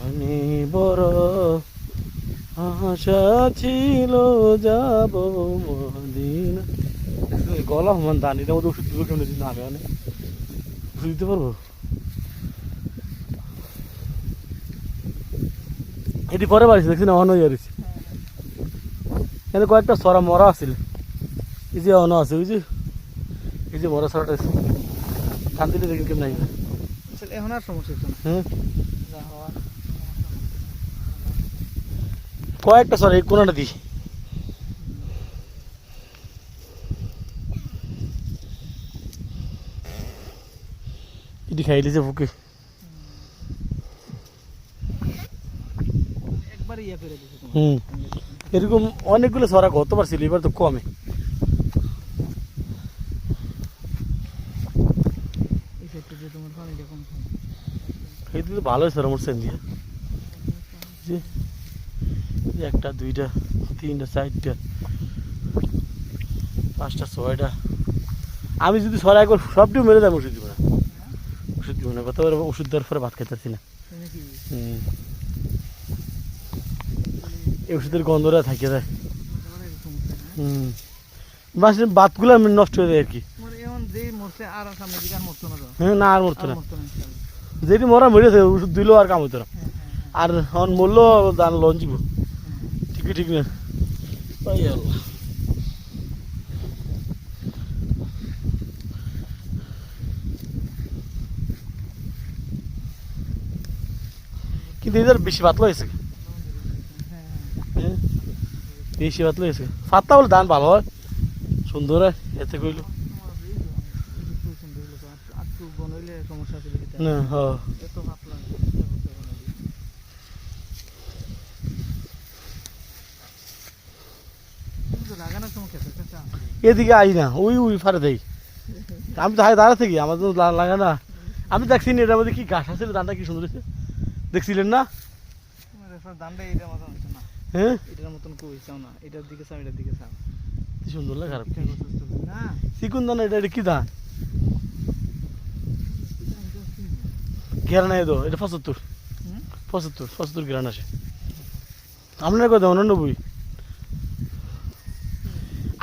মনে বড় আশা ছিল যাব মদিনা। গলা সমান দান এটার মধ্যে ওষুধ দিব কেমন দিন আমি অনেক ওষুধ দিতে পারবো। এটি পরে বাড়িছে দেখছি না অন হয়ে যাচ্ছে। এখানে কয়েকটা সরা মরা আছিল, এই যে অন আছে ওই যে এই যে মরা সরাটা আছে টান দিলে দেখি কেমন নাই। এখন আর সমস্যা হচ্ছে না। হ্যাঁ কয়েকটা সরা এই কোনাটা দিই। এটি খাইলেছে বুকে একবার ইয়া করে দিছে তোমার। হুম এরকম অনেকগুলো সরা গতবার ছিল, এবার তো কমে। এই সাইডটা যে তোমার পানিটা কম খায়। এই তো ভালোই সরা মরছেন দিয়ে যে একটা দুইটা তিনটা চারটা পাঁচটা ছয়টা। আমি যদি সরা একবার সবটিও মেরে দেয় ওষুধ দিব না, ওষুধ দিব না। গতবার ওষুধ দেওয়ার পরে ভাত খাইতেছি না। তুমি কি হুম এই ওষুধের গন্ধটা থাকে যায়। তোমার এই সমস্যা না? হুম মাসের ভাতগুলো নষ্ট হয়ে যায় আর কি। তোমার এখন যেই মরছে আর সামনে দিকে আর মরতো না তো। হ্যাঁ না আর মরতো আর না, মরতো না ইনশাআল্লাহ। যেটি মরা মরেছে ওষুধ দিলেও আর কাম হতো না। হ্যাঁ, হ্যাঁ, আর এখন মরলো দান লঞ্চ দিব হ্যাঁ। ঠিকই ঠিক না। ওই আল্লাহ। কিন্তু এদের বেশি পাতলা হয়েছে, হ্যাঁ, হ্যাঁ বেশি পাতলা হয়েছে। পাতলা বলে ধান ভালো হয় সুন্দর হয় এতে কইল তোমার এই যে একটু পছন্দ হইলো তো আর একটু বন হইলে সমস্যা আছে দেখি। না। হ এত পাতলা চিন্তা করতে হবে না। তুমি তো লাগানোর সময় খেতে চাচা। এদিকে আই না, ওই ওই ফারে দেই। আমি তো হাই দাঁড়া থাকি, আমার তো লাগে না। আমি দেখছি না এটার মধ্যে কি গাছ আছে, ধানটা কি সুন্দর হয়েছে দেখছিলেন না? তোমার এসব দামটা এটার মতন হচ্ছে না। হ্যাঁ এটার মতন কই চাও না, এটার দিকে চাও এটার দিকে চাও। কি সুন্দর লাগে। খারাপ এটা করছিস তো না। চিকুন ধান এটা কি ধান? ঘেরা নাই তো এটা 75 হুম? 75 গ্রান আসে। আপনার কথা 89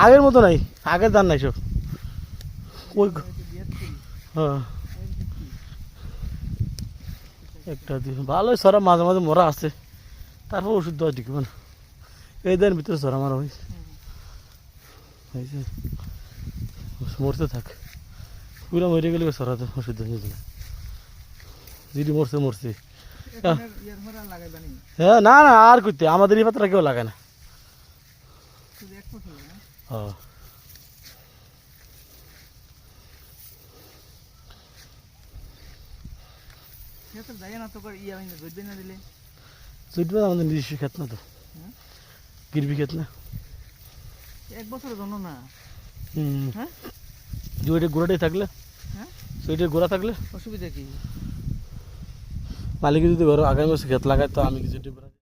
আগের মতো নাই, আগের ধান নাই সব। ওই হ্যাঁ একটা ভালোই সরা মাঝে মাঝে মরা আছে, তারপর ওষুধ দেওয়া ঠিক না। এই দিনের ভিতরে সরা মারা হয়েছে, মরতে থাক পুরা মরে গেলে সরাতে ওষুধ দেওয়া না। যেটি মরছে মরছে। হ্যাঁ না না আর করতে আমাদের এই পাত্রা কেউ লাগে না। হ্যাঁ চুটবে আমাদের নিজস্ব খেত না তো, গিরবি খেত না। এক বছরের জন্য না। হুম হ্যাঁ যে ওইটা গোড়াটাই থাকলে, হ্যাঁ ওইটার গোড়া থাকলে অসুবিধা কি? মালিক যদি ঘর আগামী বছর খেত লাগায় তো আমি কিছু